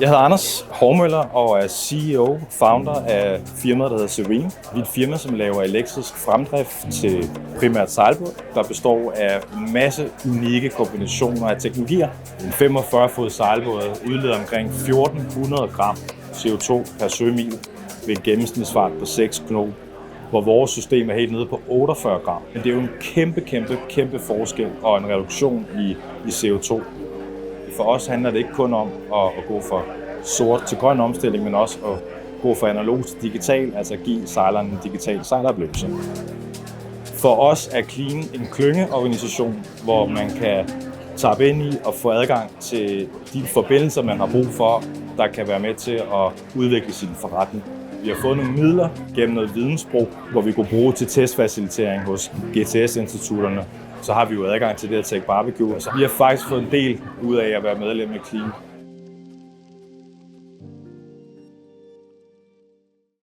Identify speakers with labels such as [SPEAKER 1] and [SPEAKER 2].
[SPEAKER 1] Jeg hedder Anders Hormøller og er CEO, founder af firmaet, der hedder Serene. Vi er et firma, som laver elektrisk fremdrift til primært sejlbåd, der består af en masse unikke kombinationer af teknologier. En 45-fod sejlbåd udleder omkring 1400 gram CO2 per sømil ved en gennemsnitsfart på 6 knop, hvor vores system er helt nede på 48 gram. Men det er jo en kæmpe forskel og en reduktion i CO2. For os handler det ikke kun om at gå fra sort til grøn omstilling, men også at gå fra analog til digital, altså at give sejlerne en digital sejleroplevelse. For os er Clean en klyngeorganisation, hvor man kan tappe ind i og få adgang til de forbindelser, man har brug for, der kan være med til at udvikle sin forretning. Vi har fået nogle midler gennem noget vidensbrug, hvor vi kunne bruge til testfacilitering hos GTS-institutterne. Så har vi jo adgang til det at Tech Barbecue. Så vi har faktisk fået en del ud af at være medlem af Clean.